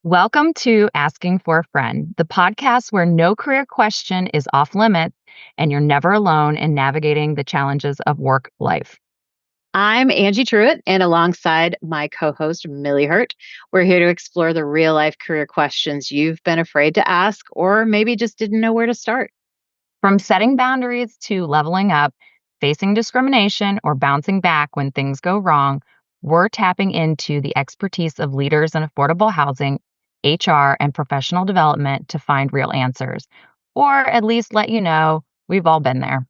Welcome to Asking for a Friend, the podcast where no career question is off limits and you're never alone in navigating the challenges of work life. I'm Angie Truitt, and alongside my co host, Millie Hurt, we're here to explore the real life career questions you've been afraid to ask or maybe just didn't know where to start. From setting boundaries to leveling up, facing discrimination, or bouncing back when things go wrong, we're tapping into the expertise of leaders in affordable housing, HR, and professional development to find real answers, or at least let you know we've all been there.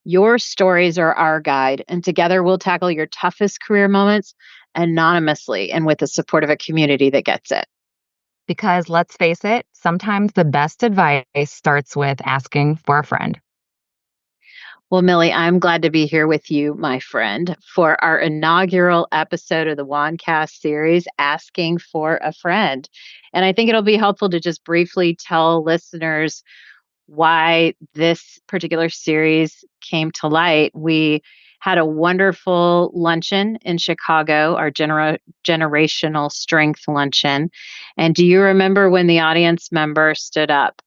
Your stories are our guide, and together we'll tackle your toughest career moments anonymously and with the support of a community that gets it. Because let's face it, sometimes the best advice starts with asking for a friend. Well, Millie, I'm glad to be here with you, my friend, for our inaugural episode of the Wandcast series, Asking for a Friend. And I think it'll be helpful to just briefly tell listeners why this particular series came to light. We had a wonderful luncheon in Chicago, our generational strength luncheon. And do you remember when the audience member stood up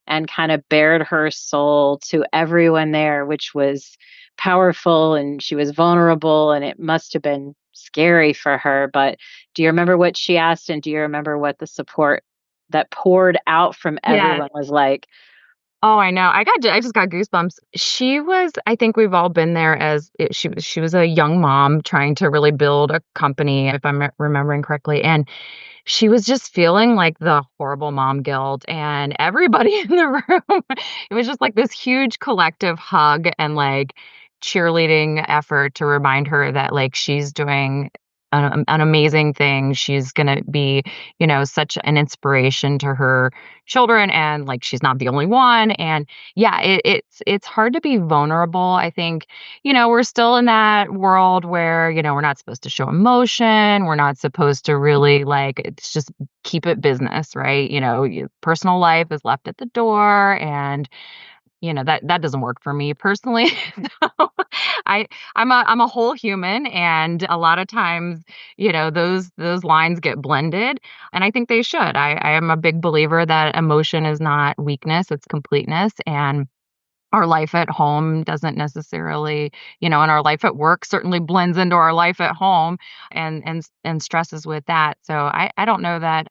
and kind of bared her soul to everyone there, which was powerful, and she was vulnerable, and it must have been scary for her? But do you remember what she asked? And do you remember what the support that poured out from Yeah. everyone was like? Oh, I know. I just got goosebumps. She was, I think we've all been there she was a young mom trying to really build a company, if I'm remembering correctly. And she was just feeling like the horrible mom guilt and everybody in the room. It was just like this huge collective hug and like cheerleading effort to remind her that like she's doing an amazing thing. She's going to be, such an inspiration to her children, and like she's not the only one. And yeah, it's hard to be vulnerable. I think, we're still in that world where, we're not supposed to show emotion. We're not supposed to really like, it's just keep it business, right? Personal life is left at the door, and that doesn't work for me personally. So I'm a whole human, and a lot of times, those lines get blended, and I think they should. I am a big believer that emotion is not weakness, it's completeness. And our life at home doesn't necessarily, and our life at work certainly blends into our life at home, and stresses with that. So I don't know that,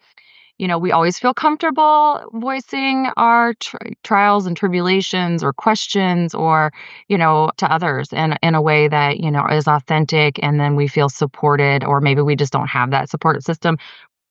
we always feel comfortable voicing our trials and tribulations or questions, or, to others in a way that, is authentic, and then we feel supported, or maybe we just don't have that support system.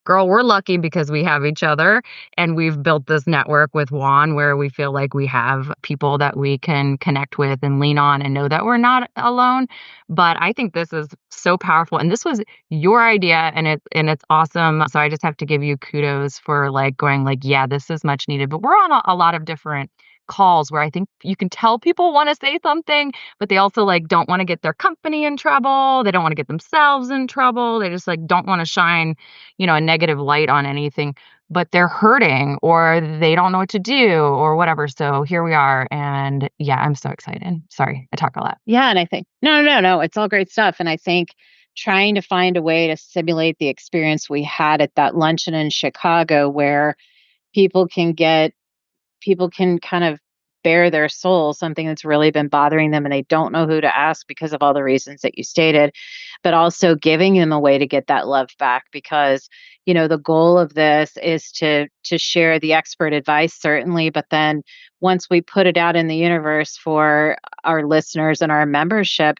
Girl, we're lucky because we have each other, and we've built this network with Juan where we feel like we have people that we can connect with and lean on and know that we're not alone. But I think this is so powerful, and this was your idea, and it's awesome. So I just have to give you kudos for like going like, yeah, this is much needed. But we're on a lot of different calls where I think you can tell people want to say something, but they also like don't want to get their company in trouble. They don't want to get themselves in trouble. They just like don't want to shine, a negative light on anything, but they're hurting or they don't know what to do or whatever. So here we are. And yeah, I'm so excited. Sorry, I talk a lot. Yeah, and I think no, it's all great stuff. And I think trying to find a way to simulate the experience we had at that luncheon in Chicago where people can get people can kind of bare their soul, something that's really been bothering them and they don't know who to ask because of all the reasons that you stated, but also giving them a way to get that love back because, the goal of this is to share the expert advice certainly, but then once we put it out in the universe for our listeners and our membership,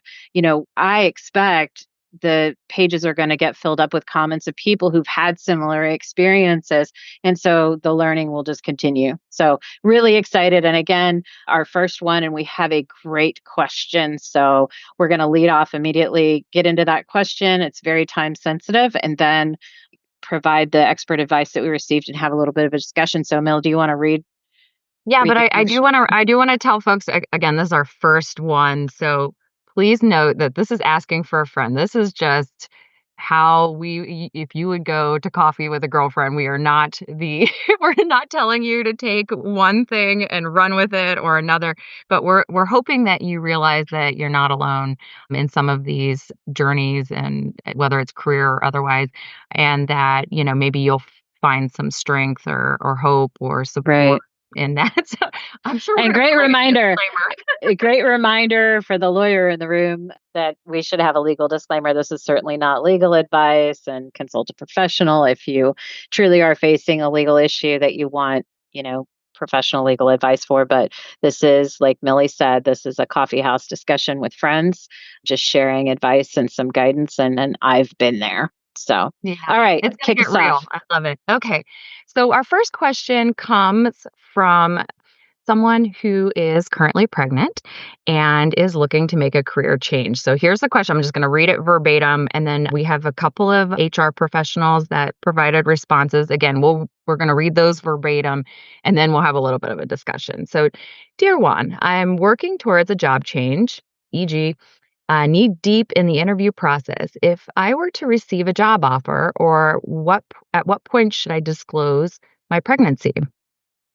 I expect the pages are going to get filled up with comments of people who've had similar experiences. And so the learning will just continue. So really excited. And again, our first one, and we have a great question. So we're going to lead off immediately, get into that question. It's very time sensitive, and then provide the expert advice that we received and have a little bit of a discussion. So Mel, do you want to Yeah, read but the I do question? want to I do want to tell folks again, this is our first one. So please note that this is asking for a friend. This is just how if you would go to coffee with a girlfriend, we are not we're not telling you to take one thing and run with it or another, but we're hoping that you realize that you're not alone in some of these journeys, and whether it's career or otherwise, and that, maybe you'll find some strength or hope or support Right. in that. So I'm sure we're And gonna great feel like a reminder, disclaimer. a great reminder for the lawyer in the room that we should have a legal disclaimer. This is certainly not legal advice, and consult a professional if you truly are facing a legal issue that you want, professional legal advice for. But this is, like Millie said, this is a coffee house discussion with friends, just sharing advice and some guidance. And I've been there. So, Yeah, all right, it's gonna kick get us real. off. I love it. Okay. So our first question comes from someone who is currently pregnant and is looking to make a career change. So here's the question. I'm just going to read it verbatim, and then we have a couple of HR professionals that provided responses. Again, we're going to read those verbatim, and then we'll have a little bit of a discussion. So, dear Juan, I'm working towards a job change, e.g., knee deep in the interview process. If I were to receive a job offer, or at what point should I disclose my pregnancy?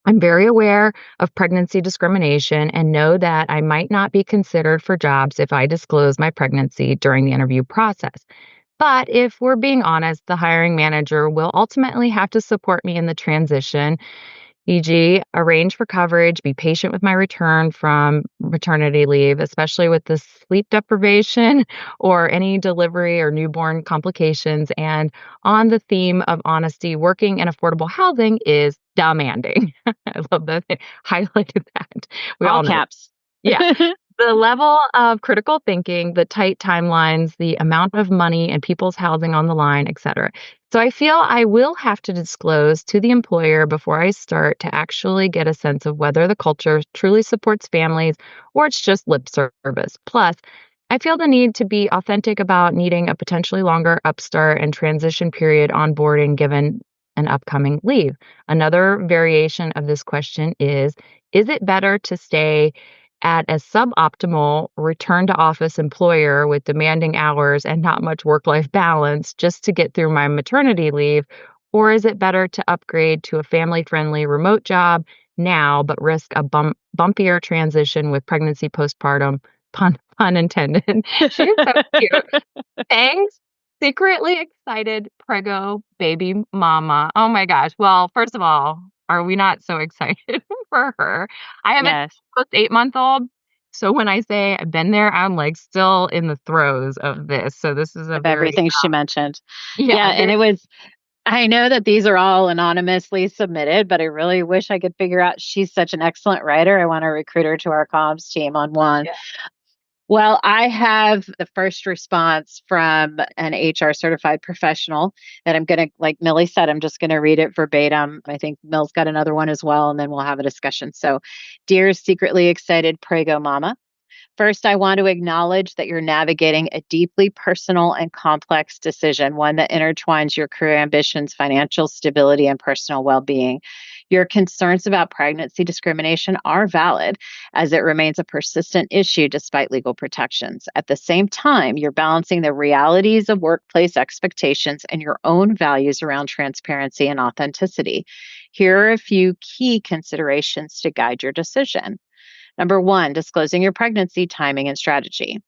I'm very aware of pregnancy discrimination and know that I might not be considered for jobs if I disclose my pregnancy during the interview process. But if we're being honest, the hiring manager will ultimately have to support me in the transition, e.g., arrange for coverage, be patient with my return from maternity leave, especially with the sleep deprivation or any delivery or newborn complications. And on the theme of honesty, working in affordable housing is demanding. I love that they highlighted that. We All all know. caps. Yeah. The level of critical thinking, the tight timelines, the amount of money and people's housing on the line, et cetera. So I feel I will have to disclose to the employer before I start to actually get a sense of whether the culture truly supports families or it's just lip service. Plus, I feel the need to be authentic about needing a potentially longer upstart and transition period onboarding given an upcoming leave. Another variation of this question is it better to stay at a suboptimal return to office employer with demanding hours and not much work life balance just to get through my maternity leave? Or is it better to upgrade to a family friendly remote job now, but risk a bumpier transition with pregnancy postpartum? Pun intended. She's so cute. Thanks. Secretly excited prego baby mama. Oh my gosh. Well, first of all, are we not so excited for her? I have a Yes, almost 8-month-old. So when I say I've been there, I'm like still in the throes of this. So this is a of very, everything she mentioned. yeah, Yeah, and very, I know that these are all anonymously submitted, but I really wish I could figure out, she's such an excellent writer. I want to recruit her to our comms team on one. yeah. Well, I have the first response from an HR certified professional that I'm going to, like Millie said, I'm just going to read it verbatim. I think Mill's got another one as well, and then we'll have a discussion. So, dear secretly excited Prego Mama, first, I want to acknowledge that you're navigating a deeply personal and complex decision, one that intertwines your career ambitions, financial stability, and personal well being. Your concerns about pregnancy discrimination are valid, as it remains a persistent issue despite legal protections. At the same time, you're balancing the realities of workplace expectations and your own values around transparency and authenticity. Here are a few key considerations to guide your decision. Number one, disclosing your pregnancy timing and strategy.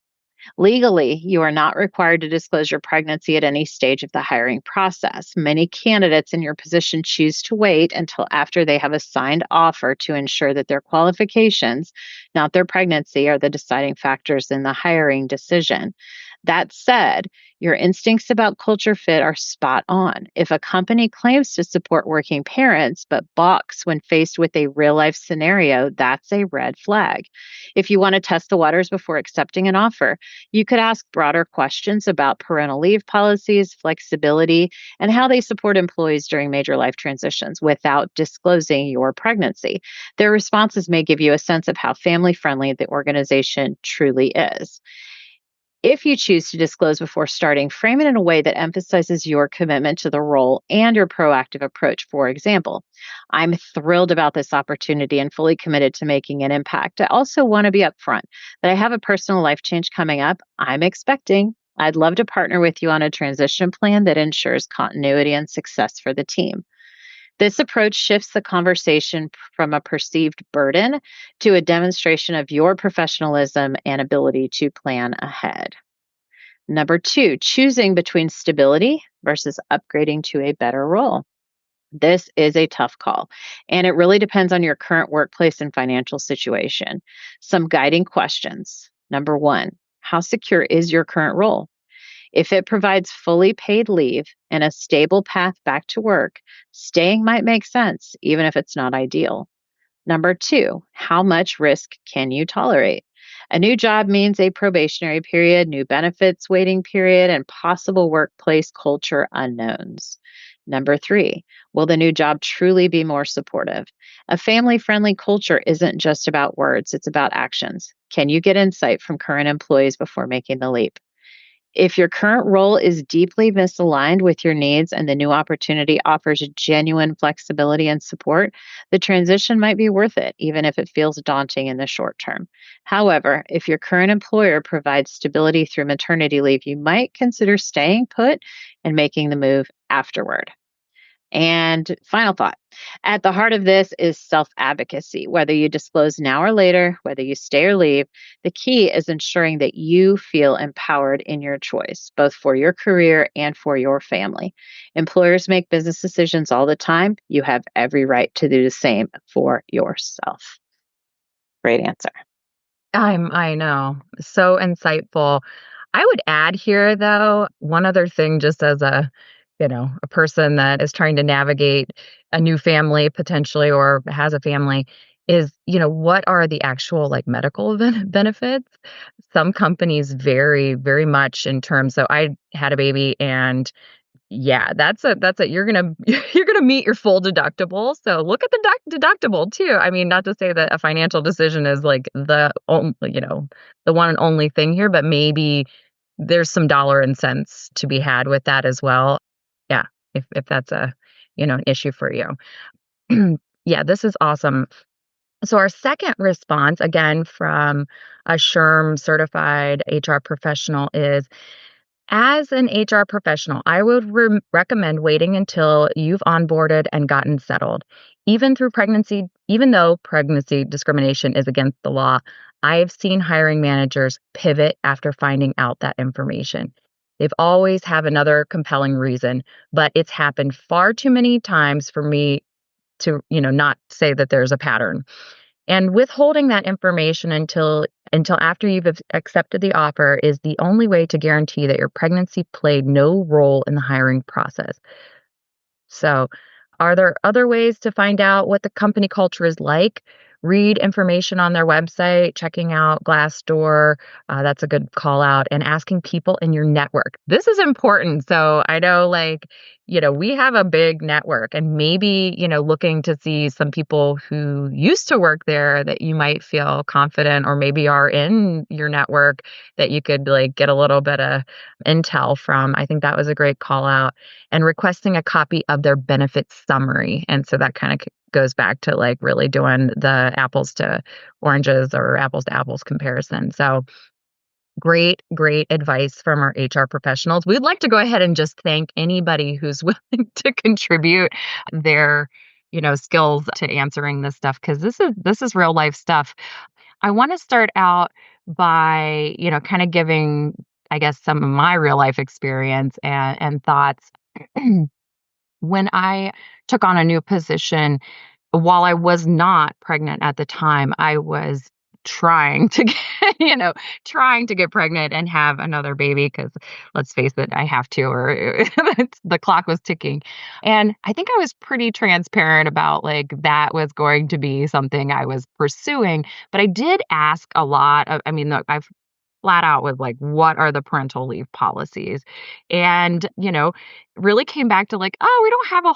Legally, you are not required to disclose your pregnancy at any stage of the hiring process. Many candidates in your position choose to wait until after they have a signed offer to ensure that their qualifications, not their pregnancy, are the deciding factors in the hiring decision. That said, your instincts about culture fit are spot on. If a company claims to support working parents but balks when faced with a real life scenario, that's a red flag. If you want to test the waters before accepting an offer, you could ask broader questions about parental leave policies, flexibility, and how they support employees during major life transitions without disclosing your pregnancy. Their responses may give you a sense of how family friendly the organization truly is. If you choose to disclose before starting, frame it in a way that emphasizes your commitment to the role and your proactive approach. For example, I'm thrilled about this opportunity and fully committed to making an impact. I also want to be upfront that I have a personal life change coming up. I'm expecting. I'd love to partner with you on a transition plan that ensures continuity and success for the team. This approach shifts the conversation from a perceived burden to a demonstration of your professionalism and ability to plan ahead. Number two, choosing between stability versus upgrading to a better role. This is a tough call, and it really depends on your current workplace and financial situation. Some guiding questions. Number one, how secure is your current role? If it provides fully paid leave and a stable path back to work, staying might make sense, even if it's not ideal. Number two, how much risk can you tolerate? A new job means a probationary period, new benefits waiting period, and possible workplace culture unknowns. Number three, will the new job truly be more supportive? A family friendly culture isn't just about words, it's about actions. Can you get insight from current employees before making the leap? If your current role is deeply misaligned with your needs and the new opportunity offers genuine flexibility and support, the transition might be worth it, even if it feels daunting in the short term. However, if your current employer provides stability through maternity leave, you might consider staying put and making the move afterward. And final thought, at the heart of this is self advocacy. Whether you disclose now or later, whether you stay or leave, the key is ensuring that you feel empowered in your choice, both for your career and for your family. Employers make business decisions all the time. You have every right to do the same for yourself. Great answer. I know. So insightful. I would add here though, one other thing just as a person that is trying to navigate a new family potentially or has a family is, what are the actual like medical benefits? Some companies vary very much in terms. So I had a baby and yeah, that's a you're gonna meet your full deductible. So look at the deductible too. I mean, not to say that a financial decision is like the one and only thing here, but maybe there's some dollar and cents to be had with that as well. Yeah, if that's an issue for you. Yeah, this is awesome. So our second response, again from a SHRM certified HR professional, is as an HR professional, I would recommend waiting until you've onboarded and gotten settled. Even though pregnancy discrimination is against the law, I have seen hiring managers pivot after finding out that information. They've always have another compelling reason, but it's happened far too many times for me to, not say that there's a pattern. And withholding that information until after you've accepted the offer is the only way to guarantee that your pregnancy played no role in the hiring process. So, are there other ways to find out what the company culture is like? Read information on their website, checking out Glassdoor. That's a good call out, and asking people in your network. This is important. So, I know, we have a big network, and maybe, looking to see some people who used to work there that you might feel confident or maybe are in your network that you could like get a little bit of intel from. I think that was a great call out, and requesting a copy of their benefits summary. And so that kind of goes back to like really doing the apples to oranges or apples to apples comparison. So great, great advice from our HR professionals. We'd like to go ahead and just thank anybody who's willing to contribute their, skills to answering this stuff because this is real life stuff. I want to start out by, kind of giving, I guess, some of my real life experience and thoughts. When I took on a new position, while I was not pregnant at the time, I was trying to get, trying to get pregnant and have another baby because let's face it, I have to, or the clock was ticking. And I think I was pretty transparent about like that was going to be something I was pursuing. But I did ask a lot of, I mean, look, I've flat out with like, what are the parental leave policies? And, really came back to like, oh, we don't have a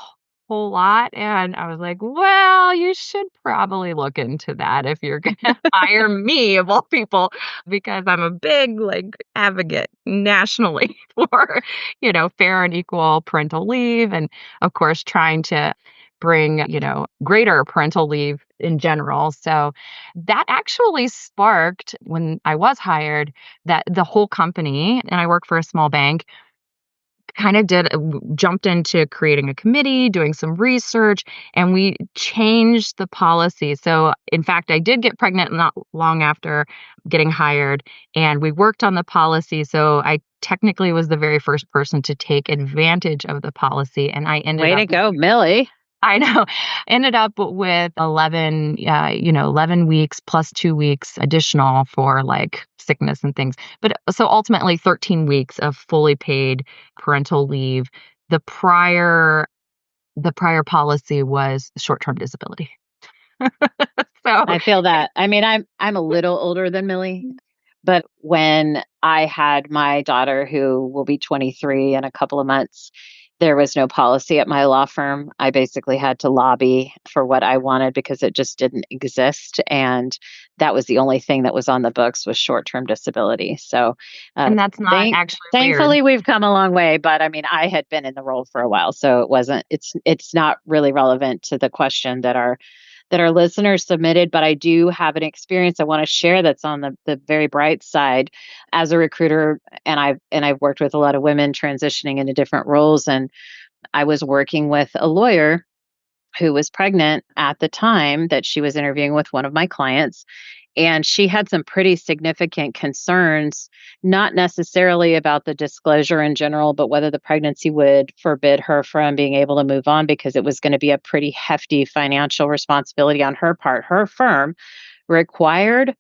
whole lot. And I was like, well, you should probably look into that if you're going to hire me of all people, because I'm a big like advocate nationally for, fair and equal parental leave. And of course, trying to bring, greater parental leave in general. So that actually sparked when I was hired that the whole company, and I work for a small bank, kind of jumped into creating a committee, doing some research, and we changed the policy. So, in fact, I did get pregnant not long after getting hired, and we worked on the policy. So, I technically was the very first person to take advantage of the policy, and I ended Way up to go, Millie. I know. Ended up with 11, 11 weeks plus 2 weeks additional for like sickness and things. But so ultimately 13 weeks of fully paid parental leave. The prior the prior policy was short-term disability. So, I feel that. I mean, I'm a little older than Millie, but when I had my daughter who will be 23 in a couple of months, there was no policy at my law firm. I basically had to lobby for what I wanted because it just didn't exist, and that was the only thing that was on the books was short-term disability. So, uh, and that's not actually weird. thankfully we've come a long way, but I mean, I had been in the role for a while, so it's not really relevant to the question that our listeners submitted, but I do have an experience I want to share that's on the very bright side as a recruiter. And I've worked with a lot of women transitioning into different roles. And I was working with a lawyer who was pregnant at the time that she was interviewing with one of my clients. And she had some pretty significant concerns, not necessarily about the disclosure in general, but whether the pregnancy would forbid her from being able to move on because it was going to be a pretty hefty financial responsibility on her part. Her firm required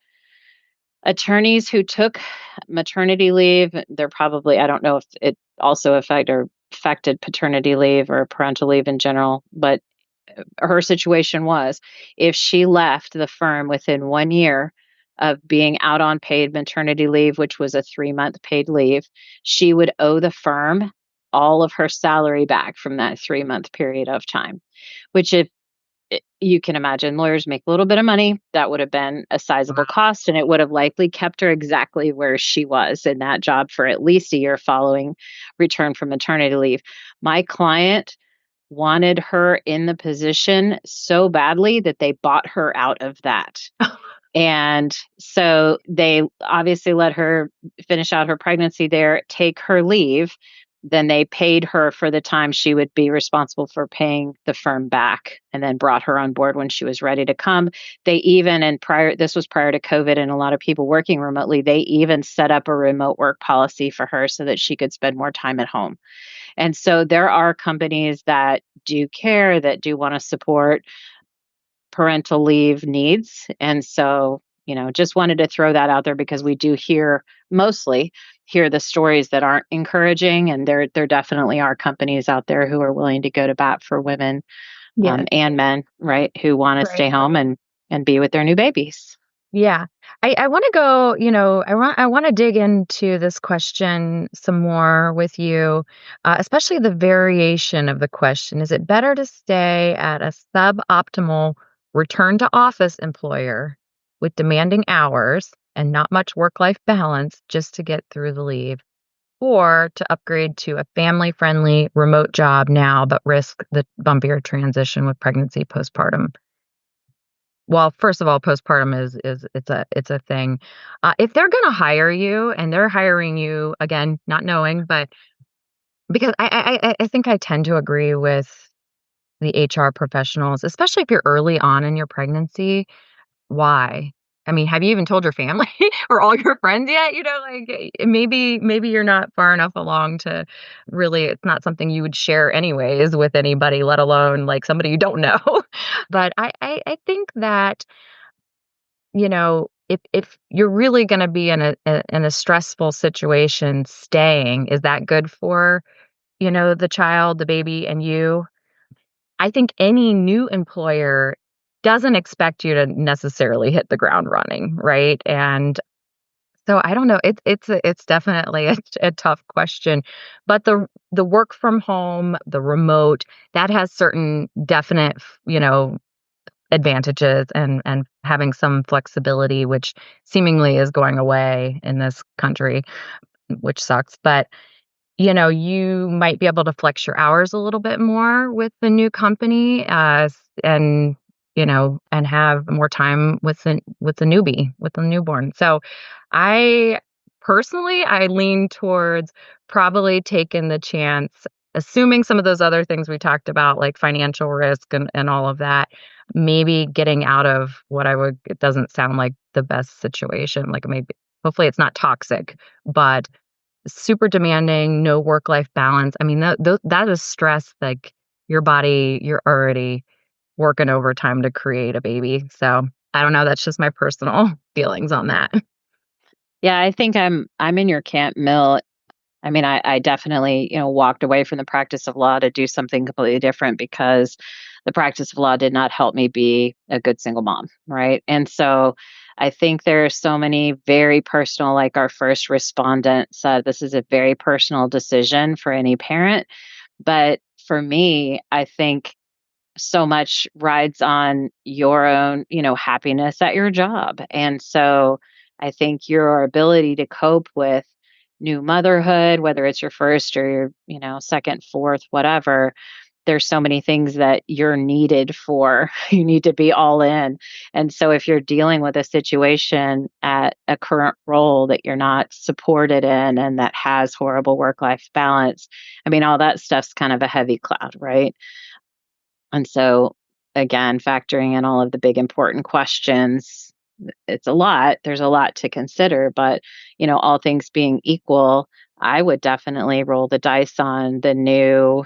attorneys who took maternity leave. They're probably, I don't know if it also affected paternity leave or parental leave in general, but her situation was if she left the firm within 1 year of being out on paid maternity leave, which was a 3-month paid leave, she would owe the firm all of her salary back from that 3-month period of time, which if you can imagine lawyers make a little bit of money, that would have been a sizable cost and it would have likely kept her exactly where she was in that job for at least a year following return from maternity leave. My client wanted her in the position so badly that they bought her out of that. And so they obviously let her finish out her pregnancy there, take her leave. Then they paid her for the time she would be responsible for paying the firm back and then brought her on board when she was ready to come. They even, this was prior to COVID and a lot of people working remotely, they even set up a remote work policy for her so that she could spend more time at home. And so there are companies that do care, that do want to support parental leave needs. And so, just wanted to throw that out there because we do mostly hear the stories that aren't encouraging. And there definitely are companies out there who are willing to go to bat for women Yeah. and men, right, who want to Right. stay home and be with their new babies. Yeah. I want to go, I want to dig into this question some more with you, especially the variation of the question. Is it better to stay at a suboptimal return to office employer with demanding hours and not much work-life balance just to get through the leave, or to upgrade to a family-friendly remote job now but risk the bumpier transition with pregnancy postpartum? Well, first of all, postpartum is it's a thing. If they're gonna hire you and they're hiring you, again, not knowing, but because I think I tend to agree with the HR professionals, especially if you're early on in your pregnancy. Why? I mean, have you even told your family or all your friends yet? Maybe you're not far enough along to really, it's not something you would share anyways with anybody, let alone like somebody you don't know. But I think that if you're really gonna be in a stressful situation staying, is that good for, the child, the baby, and you? I think any new employer doesn't expect you to necessarily hit the ground running, right? And so I don't know, it's definitely a tough question, but the work from home, the remote, that has certain definite, advantages and having some flexibility, which seemingly is going away in this country, which sucks. But you might be able to flex your hours a little bit more with the new company, and and have more time with the newbie, with the newborn. So, I personally, I lean towards probably taking the chance, assuming some of those other things we talked about, like financial risk and all of that, maybe getting out of it doesn't sound like the best situation. Like maybe, hopefully, it's not toxic, but super demanding, no work-life balance. I mean, that is stress, like, your body, you're already working overtime to create a baby. So I don't know. That's just my personal feelings on that. Yeah, I think I'm in your camp, Mill. I mean, I definitely, walked away from the practice of law to do something completely different because the practice of law did not help me be a good single mom, right? And so I think there are so many very personal, like our first respondent said, this is a very personal decision for any parent. But for me, I think so much rides on your own, happiness at your job. And so I think your ability to cope with new motherhood, whether it's your first or your, second, fourth, whatever, there's so many things that you're needed for. You need to be all in. And so if you're dealing with a situation at a current role that you're not supported in and that has horrible work life balance, I mean, all that stuff's kind of a heavy cloud, right? And so, again, factoring in all of the big important questions, it's a lot. There's a lot to consider, but, all things being equal, I would definitely roll the dice on the new,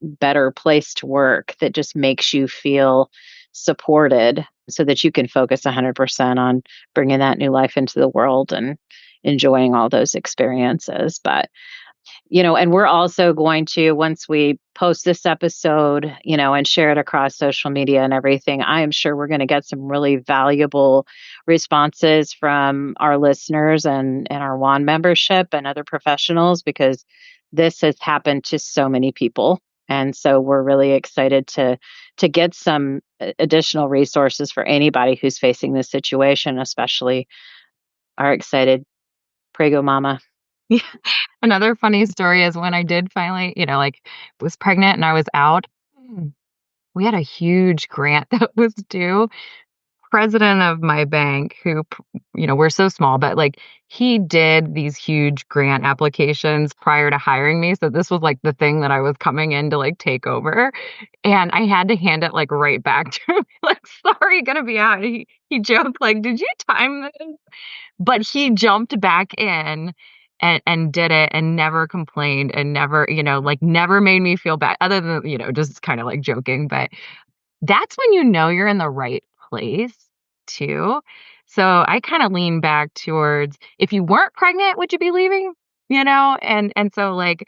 better place to work that just makes you feel supported so that you can focus 100% on bringing that new life into the world and enjoying all those experiences. But and we're also going to, once we post this episode, and share it across social media and everything, I am sure we're going to get some really valuable responses from our listeners and our WAN membership and other professionals because this has happened to so many people. And so we're really excited to get some additional resources for anybody who's facing this situation, especially our excited Prego Mama. Yeah. Another funny story is when I did finally, like was pregnant and I was out, we had a huge grant that was due. President of my bank who, we're so small, but like he did these huge grant applications prior to hiring me. So this was like the thing that I was coming in to like take over. And I had to hand it like right back to him. Like, sorry, gonna be out. He joked, like, did you time this? But he jumped back in and did it and never complained and never, like never made me feel bad other than, just kind of like joking. But that's when you're in the right place too. So I kind of lean back towards if you weren't pregnant, would you be leaving? And so like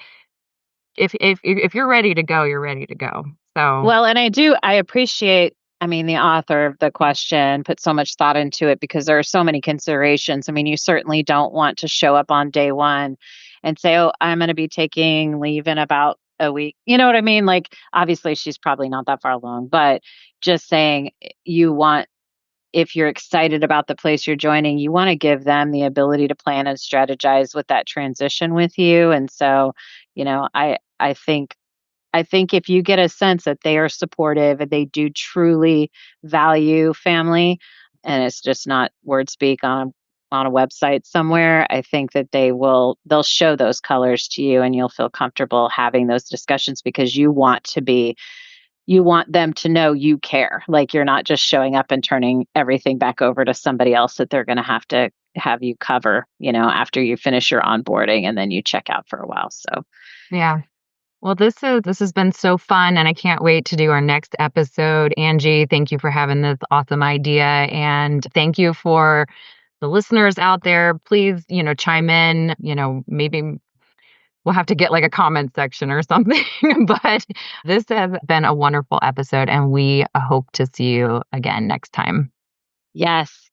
if you're ready to go, you're ready to go. So Well, and I appreciate, I mean, the author of the question put so much thought into it because there are so many considerations. I mean, you certainly don't want to show up on day one and say, oh, I'm going to be taking leave in about a week. You know what I mean? Like, obviously, she's probably not that far along, but just saying you want, if you're excited about the place you're joining, you want to give them the ability to plan and strategize with that transition with you. And so, I think if you get a sense that they are supportive and they do truly value family, and it's just not word speak on a website somewhere, I think that they'll show those colors to you and you'll feel comfortable having those discussions because you want them to know you care. Like you're not just showing up and turning everything back over to somebody else that they're going to have you cover, after you finish your onboarding and then you check out for a while. So yeah. Well, this has been so fun, and I can't wait to do our next episode. Angie, thank you for having this awesome idea, and thank you for the listeners out there. Please, chime in. Maybe we'll have to get like a comment section or something. But this has been a wonderful episode, and we hope to see you again next time. yes,